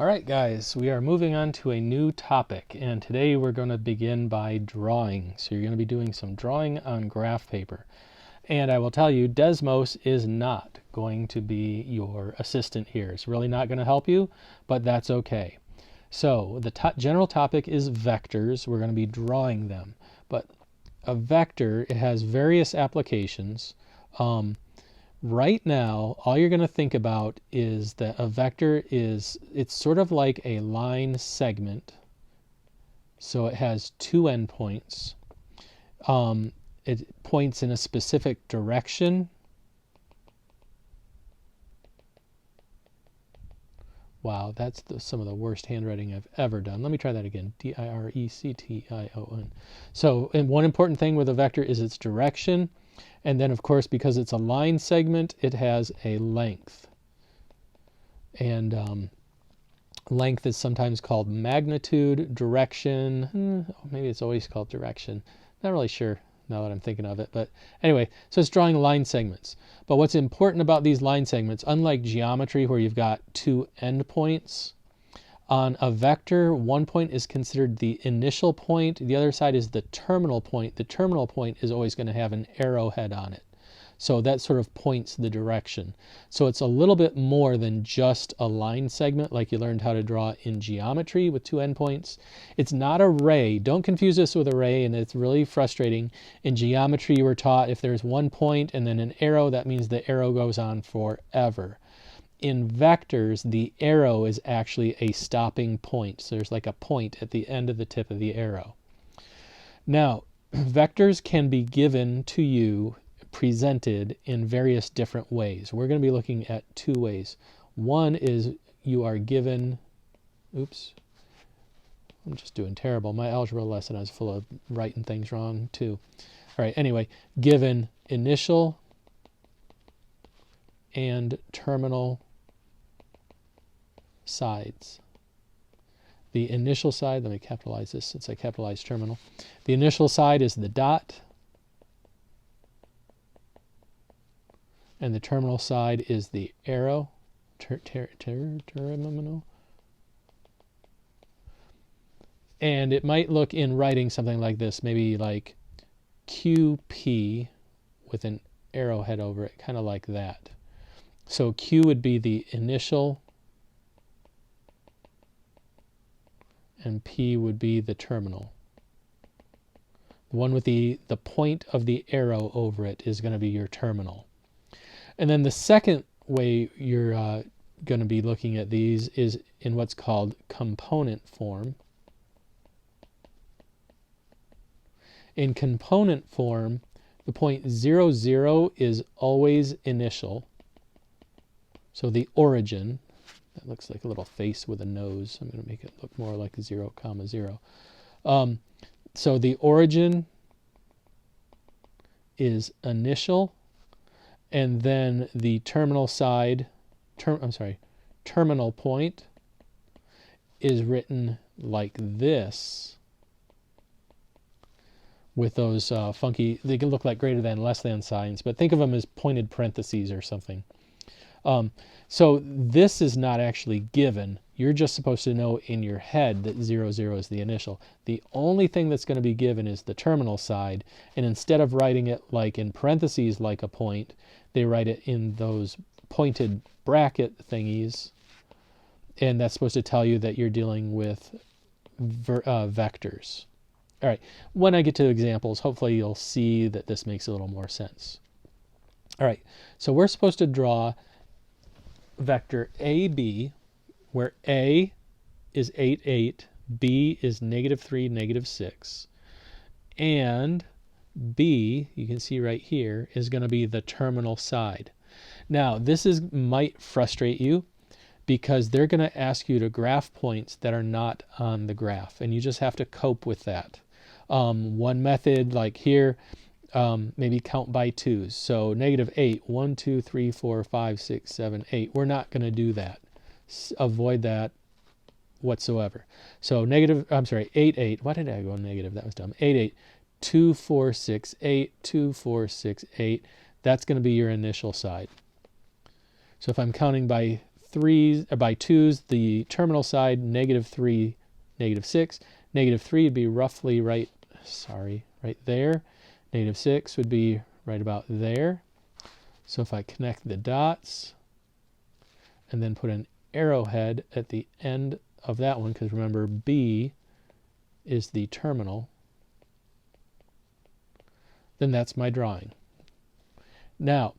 All right, guys, we are moving on to a new topic, and today we're going to begin by drawing. So you're going to be doing some drawing on graph paper. And I will tell you, Desmos is not going to be your assistant here. It's really not going to help you, but that's okay. So the general topic is vectors. We're going to be drawing them. But a vector, it has various applications. Right now, all you're going to think about is that a vector it's sort of like a line segment. So it has two endpoints. It points in a specific direction. Wow, that's some of the worst handwriting I've ever done. Let me try that again. D-I-R-E-C-T-I-O-N. So, and one important thing with a vector is its direction. And then, of course, because it's a line segment, it has a length. And length is sometimes called magnitude, direction. Maybe it's always called direction. Not really sure now that I'm thinking of it. But anyway, so it's drawing line segments. But what's important about these line segments, unlike geometry where you've got two endpoints, on a vector, one point is considered the initial point. The other side is the terminal point. The terminal point is always going to have an arrowhead on it. So that sort of points the direction. So it's a little bit more than just a line segment like you learned how to draw in geometry with two endpoints. It's not a ray. Don't confuse this with a ray, and it's really frustrating. In geometry, you were taught if there's one point and then an arrow, that means the arrow goes on forever. In vectors, the arrow is actually a stopping point. So there's like a point at the end of the tip of the arrow. Now, vectors can be given to you, presented in various different ways. We're going to be looking at two ways. One is you are given, oops, I'm just doing terrible. My algebra lesson, I was full of writing things wrong too. All right, anyway, given initial and terminal sides. The initial side, let me capitalize this since I capitalized terminal. The initial side is the dot, and the terminal side is the arrow. Terminal. And it might look in writing something like this, maybe like QP with an arrowhead over it, kind of like that. So Q would be the initial, and P would be the terminal. The one with the point of the arrow over it is going to be your terminal. And then the second way you're going to be looking at these is in what's called component form. In component form, the point 0, 0 is always initial. So the origin, that looks like a little face with a nose. I'm going to make it look more like 0, 0. So the origin is initial, and then the terminal side, terminal point is written like this with those funky, they can look like greater than, less than signs, but think of them as pointed parentheses or something. So this is not actually given. You're just supposed to know in your head that 0, 0 is the initial. The only thing that's going to be given is the terminal side, and instead of writing it like in parentheses like a point, they write it in those pointed bracket thingies, and that's supposed to tell you that you're dealing with vectors. All right, when I get to examples, hopefully you'll see that this makes a little more sense. All right, so we're supposed to draw vector AB, where A is 8, 8, B is -3, -6, and B, you can see right here, is going to be the terminal side. Now, this might frustrate you because they're going to ask you to graph points that are not on the graph, and you just have to cope with that. One method, like here, maybe count by twos. So -8, 1, 2, 3, 4, 5, 6, 7, 8. We're not going to do that. Avoid that whatsoever. So 8, 8. Why did I go negative? That was dumb. 8, 8, 2, 4, 6, 8, 2, 4, 6, 8. That's going to be your initial side. So if I'm counting by threes, by twos, the terminal side, -3, -6. -3 would be roughly right there. -6 would be right about there. So if I connect the dots and then put an arrowhead at the end of that one, because remember B is the terminal, then that's my drawing. Now,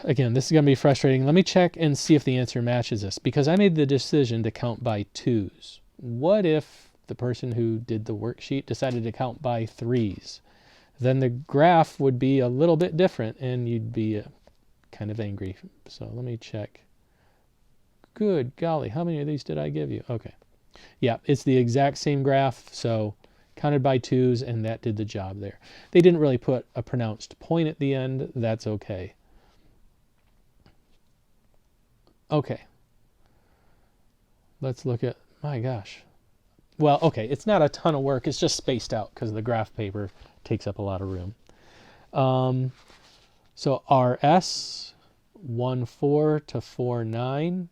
again, this is going to be frustrating. Let me check and see if the answer matches this, because I made the decision to count by twos. What if the person who did the worksheet decided to count by threes? Then the graph would be a little bit different and you'd be kind of angry. So let me check. Good golly, how many of these did I give you? Okay. Yeah, it's the exact same graph, so counted by twos, and that did the job there. They didn't really put a pronounced point at the end. That's okay. Okay. Let's look at, my gosh. Well, okay, it's not a ton of work. It's just spaced out because the graph paper takes up a lot of room. So RS, 1, 4 to 4, 9,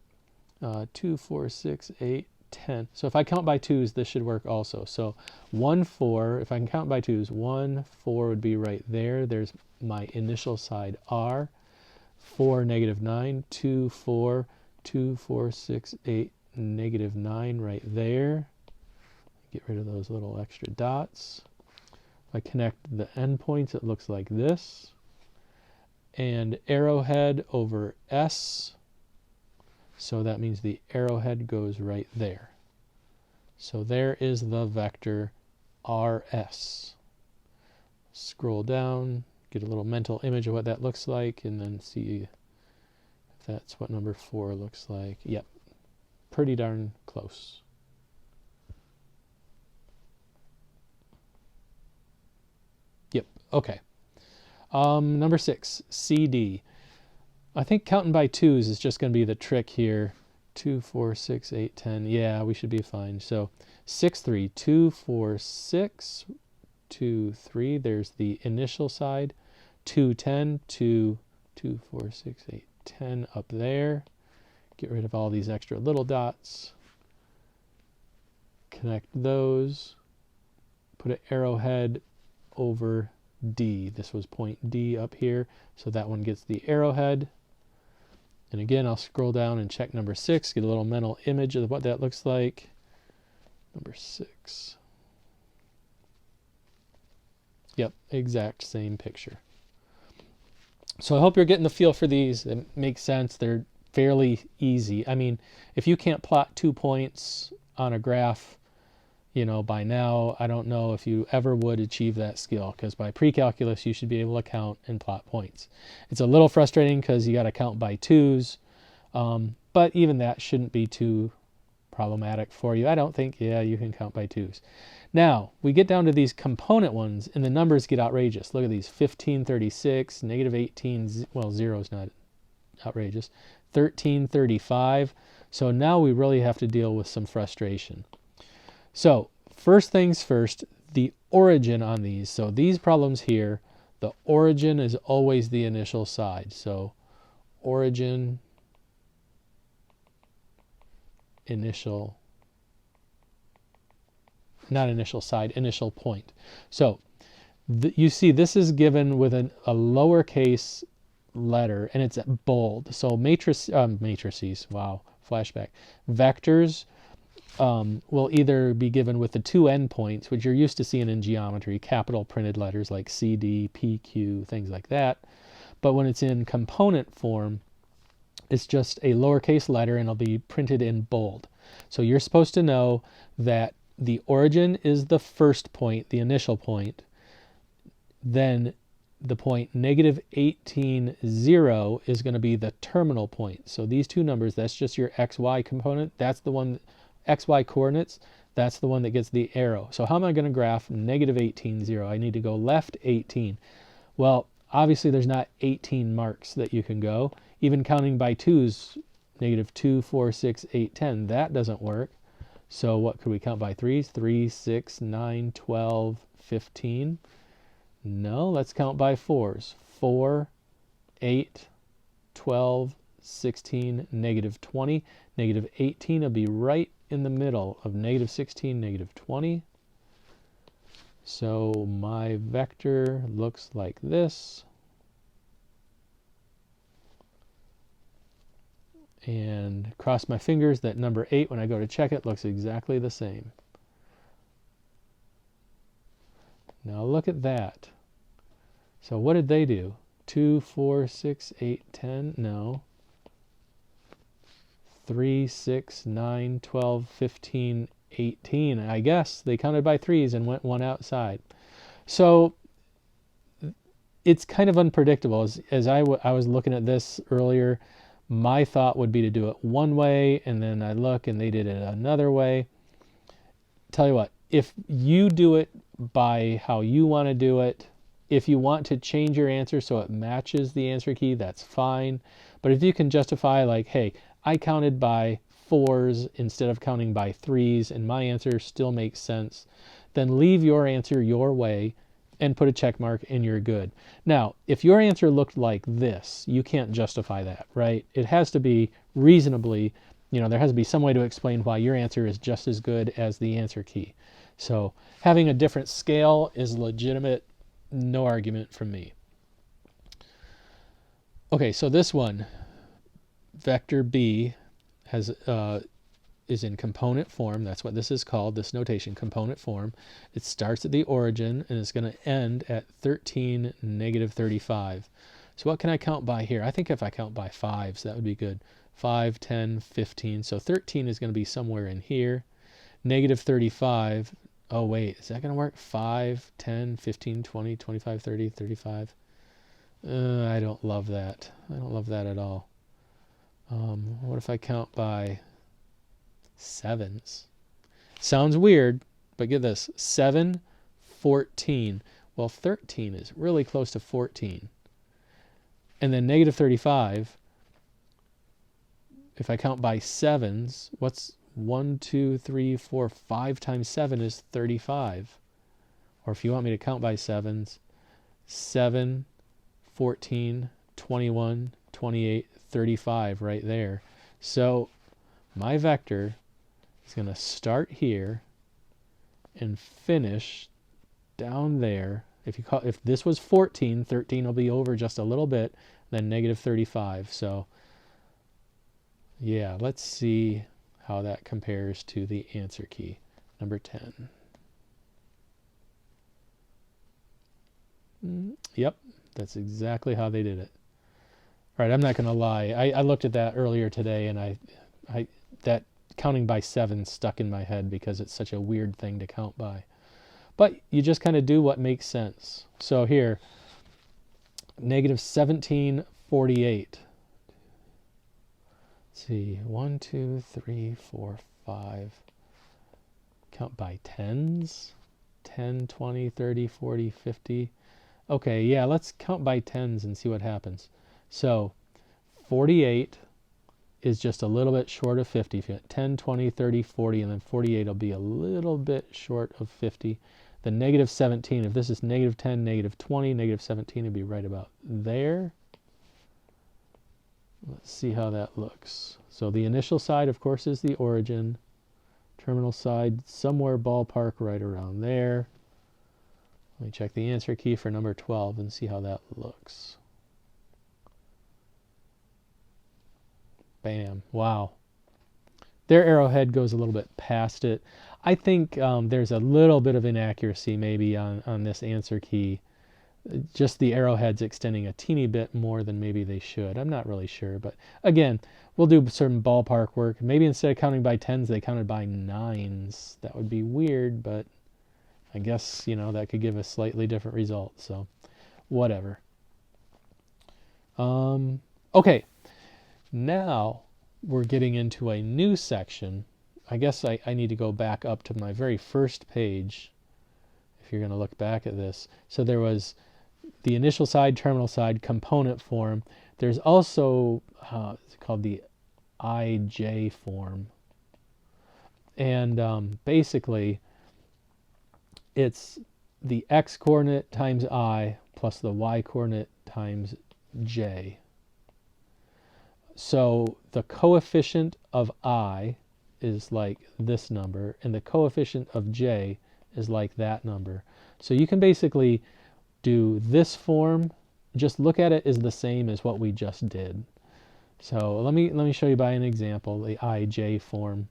2, 4, 6, 8, 10. So if I count by twos, this should work also. So 1, 4, if I can count by twos, 1, 4 would be right there. There's my initial side R. 4, -9, 2, 4, 2, 4, 6, 8, -9 right there. Get rid of those little extra dots. If I connect the endpoints, it looks like this. And arrowhead over S. So that means the arrowhead goes right there. So there is the vector RS. Scroll down, get a little mental image of what that looks like, and then see if that's what number 4 looks like. Yep, pretty darn close. Yep, okay. Number 6, CD. I think counting by twos is just going to be the trick here. 2, 4, 6, 8, 10. Yeah, we should be fine. So 6, 3, 2, 4, 6, 2, 3. There's the initial side. 2, 10, 2, 2, 4, 6, 8, 10 up there. Get rid of all these extra little dots. Connect those. Put an arrowhead over D. This was point D up here. So that one gets the arrowhead. And again, I'll scroll down and check number 6, get a little mental image of what that looks like. Number 6. Yep, exact same picture. So I hope you're getting the feel for these. It makes sense. They're fairly easy. I mean, if you can't plot 2 points on a graph, you know, by now, I don't know if you ever would achieve that skill, because by pre-calculus, you should be able to count and plot points. It's a little frustrating because you got to count by twos, but even that shouldn't be too problematic for you. I don't think, yeah, you can count by twos. Now, we get down to these component ones, and the numbers get outrageous. Look at these, 1536, -18, well, 0 is not outrageous, 1335. So now we really have to deal with some frustration. So first things first, the origin on these. So these problems here, the origin is always the initial side. So origin, initial, not initial side, initial point. So you see this is given with a lowercase letter, and it's bold. So matrices, wow, flashback. Vectors will either be given with the 2 endpoints, which you're used to seeing in geometry, capital printed letters like CD, PQ, things like that. But when it's in component form, it's just a lowercase letter and it'll be printed in bold. So you're supposed to know that the origin is the first point, the initial point. Then the point -18, 0 is going to be the terminal point. So these two numbers, that's just your XY component. That's the one, XY coordinates, that's the one that gets the arrow. So how am I going to graph -18, 0? I need to go left 18. Well, obviously there's not 18 marks that you can go. Even counting by twos, -2, 4, 6, 8, 10, that doesn't work. So what could we count by threes? 3, 6, 9, 12, 15. No, let's count by fours. 4, 8, 12, 16, negative 20. Negative 18 will be right in the middle of negative 16, negative 20. So my vector looks like this. And cross my fingers that number 8, when I go to check it, looks exactly the same. Now look at that. So what did they do? 2, 4, 6, 8, 10? No. 3, 6, 9, 12, 15, 18. I guess they counted by threes and went one outside. So it's kind of unpredictable. As I was looking at this earlier, my thought would be to do it one way, and then I look and they did it another way. Tell you what, if you do it by how you want to do it, if you want to change your answer so it matches the answer key, that's fine. But if you can justify like, hey, I counted by 4s instead of counting by 3s, and my answer still makes sense, then leave your answer your way and put a check mark and you're good. Now, if your answer looked like this, you can't justify that, right? It has to be reasonably, there has to be some way to explain why your answer is just as good as the answer key. So having a different scale is legitimate, no argument from me. Okay, so this one, vector B, is in component form. That's what this is called, this notation, component form. It starts at the origin and it's going to end at 13, negative 35. So what can I count by here? I think if I count by 5s, that would be good. 5, 10, 15. So 13 is going to be somewhere in here. Negative 35. Oh, wait, is that going to work? 5, 10, 15, 20, 25, 30, 35. I don't love that. I don't love that at all. What if I count by 7s? Sounds weird, but get this. 7, 14. Well, 13 is really close to 14. And then negative 35, if I count by 7s, what's 1, 2, 3, 4, 5 times 7 is 35. Or if you want me to count by 7s, 7, 14, 21, 28, 35 right there. So my vector is going to start here and finish down there. If this was 14, 13 will be over just a little bit, then negative 35. So yeah, let's see how that compares to the answer key, number 10. Yep, that's exactly how they did it. All right, I'm not going to lie. I looked at that earlier today, and that counting by 7 stuck in my head because it's such a weird thing to count by. But you just kind of do what makes sense. So here, negative 17, 48. Let's see, 1, 2, 3, 4, 5. Count by 10s. 10, 20, 30, 40, 50. Okay, yeah, let's count by 10s and see what happens. So 48 is just a little bit short of 50. If you got 10, 20, 30, 40, and then 48 will be a little bit short of 50. The negative 17, if this is negative 10, negative 20, negative 17 would be right about there. Let's see how that looks. So the initial side, of course, is the origin. Terminal side, somewhere ballpark right around there. Let me check the answer key for number 12 and see how that looks. Bam. Wow. Their arrowhead goes a little bit past it. I think there's a little bit of inaccuracy maybe on this answer key. Just the arrowhead's extending a teeny bit more than maybe they should. I'm not really sure. But again, we'll do some ballpark work. Maybe instead of counting by 10s, they counted by 9s. That would be weird, but I guess, that could give a slightly different result. So whatever. Okay. Now we're getting into a new section. I guess I need to go back up to my very first page if you're going to look back at this. So there was the initial side, terminal side, component form. There's also it's called the IJ form. And basically it's the x coordinate times I plus the y coordinate times j. So the coefficient of I is like this number, and the coefficient of J is like that number. So you can basically do this form, just look at it as the same as what we just did. So let me show you by an example, the IJ form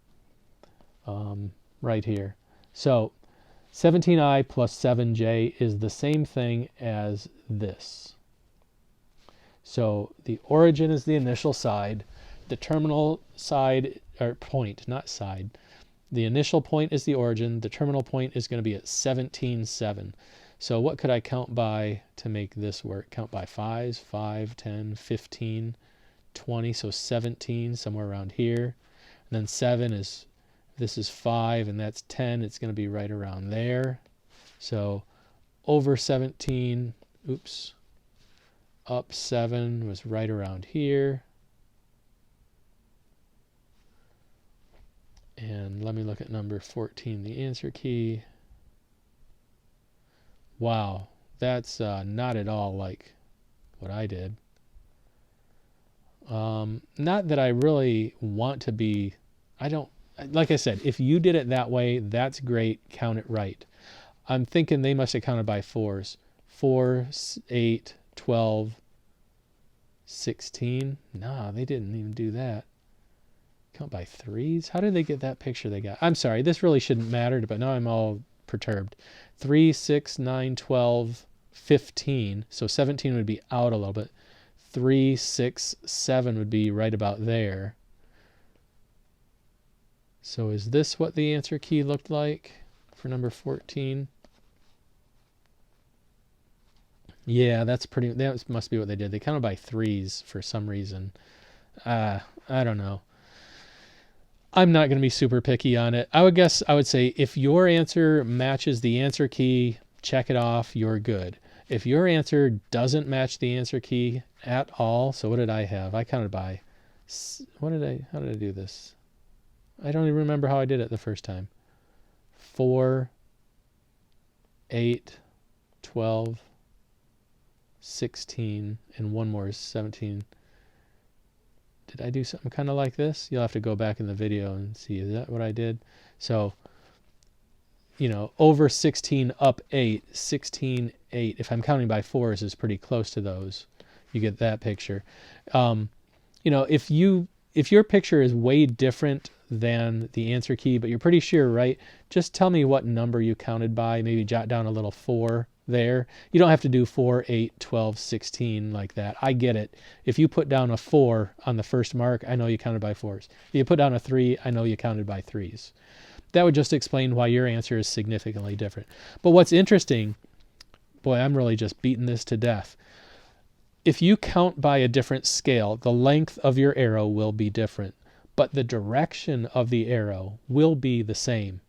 right here. So 17I plus 7J is the same thing as this. So the origin is the initial side, the terminal side, or point, not side. The initial point is the origin, the terminal point is going to be at 17.7. So what could I count by to make this work? Count by 5s, 5, 10, 15, 20, so 17, somewhere around here. And then 7 is, this is 5, and that's 10, it's going to be right around there. So over 17, oops, up 7 was right around here. And let me look at number 14, the answer key. Wow, that's not at all like what I did. Not that I really want to be, I don't, like I said, if you did it that way, that's great, count it right. I'm thinking they must have counted by 4s. 4, 8, 12, 16. Nah, they didn't even do that. Count by 3s? How did they get that picture they got? I'm sorry, this really shouldn't matter, but now I'm all perturbed. 3, 6, 9, 12, 15. So 17 would be out a little bit. 3, 6, 7 would be right about there. So is this what the answer key looked like for number 14? Yeah, that must be what they did. They counted by 3s for some reason. I don't know. I'm not going to be super picky on it. I would say if your answer matches the answer key, check it off, you're good. If your answer doesn't match the answer key at all, so what did I have? I counted by, how did I do this? I don't even remember how I did it the first time. 4, 8, 12, 16, and one more is 17. Did I do something kind of like this? You'll have to go back in the video and see. Is that what I did? So, you know, over 16 up 8, 16, 8. If I'm counting by 4s, is pretty close to those. You get that picture. You know, if your picture is way different than the answer key, but you're pretty sure, right? Just tell me what number you counted by. Maybe jot down a little 4 there. You don't have to do 4, 8, 12, 16 like that. I get it. If you put down a 4 on the first mark, I know you counted by 4s. If you put down a 3, I know you counted by 3s. That would just explain why your answer is significantly different. But what's interesting, boy, I'm really just beating this to death. If you count by a different scale, the length of your arrow will be different, but the direction of the arrow will be the same.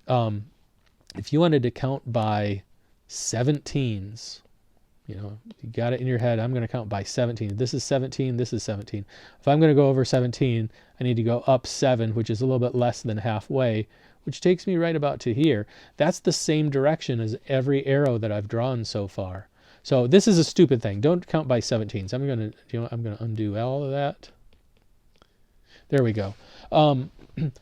If you wanted to count by 17s, you know, you got it in your head, I'm going to count by 17. This is 17, this is 17. If I'm going to go over 17, I need to go up 7, which is a little bit less than halfway, which takes me right about to here. That's the same direction as every arrow that I've drawn so far. So this is a stupid thing. Don't count by 17s. I'm going to undo all of that. There we go.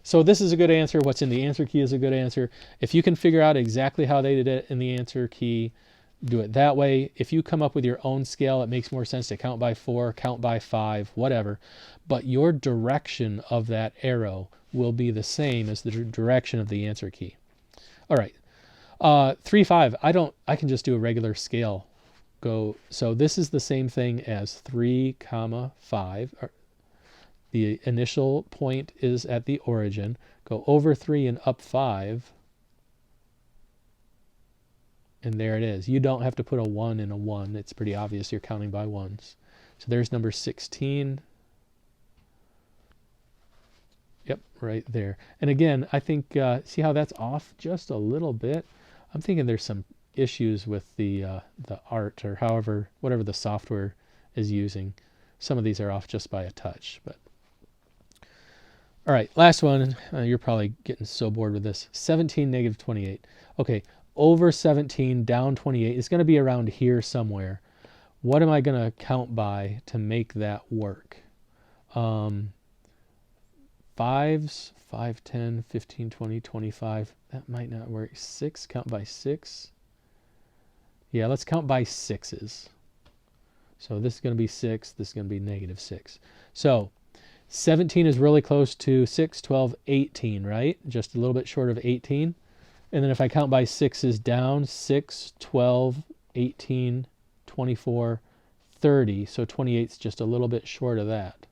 So this is a good answer. What's in the answer key is a good answer. If you can figure out exactly how they did it in the answer key, do it that way. If you come up with your own scale, it makes more sense to count by 4, count by 5, whatever. But your direction of that arrow will be the same as the direction of the answer key. All right. 3, 5. I can just do a regular scale. So this is the same thing as 3, 5. The initial point is at the origin. Go over 3 and up 5. And there it is. You don't have to put a 1 in a 1. It's pretty obvious you're counting by 1s. So there's number 16. Yep, right there. And again, I think, see how that's off just a little bit? I'm thinking there's some issues with the art or whatever the software is using. Some of these are off just by a touch, but. All right, last one. You're probably getting so bored with this. 17, negative 28. Okay, over 17, down 28. It's going to be around here somewhere. What am I going to count by to make that work? 5s, 5, 10, 15, 20, 25. That might not work. 6, count by 6. Yeah, let's count by 6s. So this is going to be 6. This is going to be negative 6. So 17 is really close to 6, 12, 18, right? Just a little bit short of 18. And then if I count by 6s down, 6, 12, 18, 24, 30. So 28 is just a little bit short of that.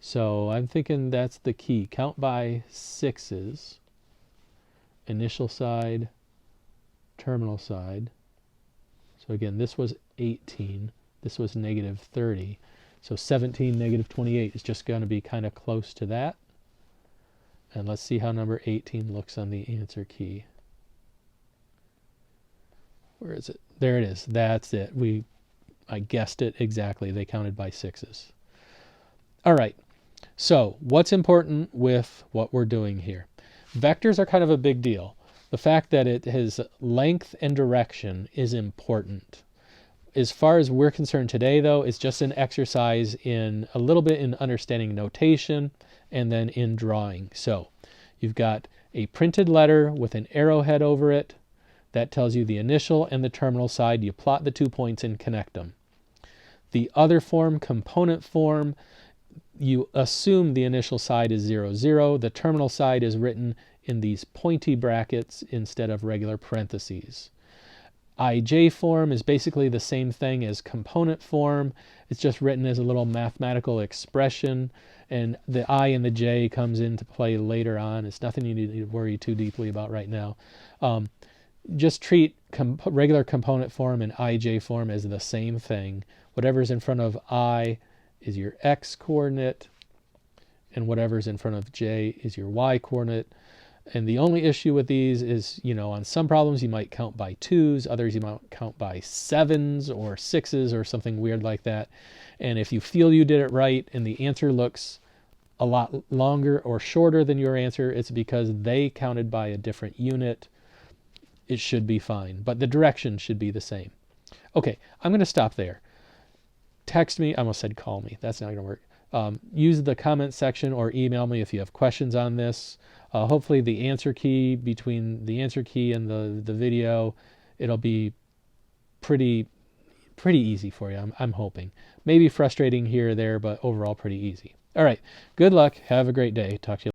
So I'm thinking that's the key. Count by 6s. Initial side, terminal side. So again, this was 18. This was negative 30. So 17, negative 28 is just going to be kind of close to that. And let's see how number 18 looks on the answer key. Where is it? There it is. That's it. I guessed it exactly. They counted by 6s. All right. So what's important with what we're doing here? Vectors are kind of a big deal. The fact that it has length and direction is important. As far as we're concerned today, though, it's just an exercise in a little bit in understanding notation and then in drawing. So you've got a printed letter with an arrowhead over it. That tells you the initial and the terminal side. You plot the 2 points and connect them. The other form, component form, you assume the initial side is 0, 0. The terminal side is written in these pointy brackets instead of regular parentheses. IJ form is basically the same thing as component form. It's just written as a little mathematical expression, and the I and the J comes into play later on. It's nothing you need to worry too deeply about right now. Just treat regular component form and IJ form as the same thing. Whatever's in front of I is your X coordinate, and whatever's in front of J is your Y coordinate. And the only issue with these is, on some problems you might count by 2s, others you might count by 7s or 6s or something weird like that. And if you feel you did it right and the answer looks a lot longer or shorter than your answer, it's because they counted by a different unit. It should be fine, but the direction should be the same. Okay, I'm going to stop there. Text me. I almost said call me. That's not going to work. Use the comment section or email me if you have questions on this. Hopefully the answer key, between the answer key and the video, it'll be pretty easy for you. I'm hoping. Maybe frustrating here or there, but overall pretty easy. All right. Good luck. Have a great day. Talk to you later.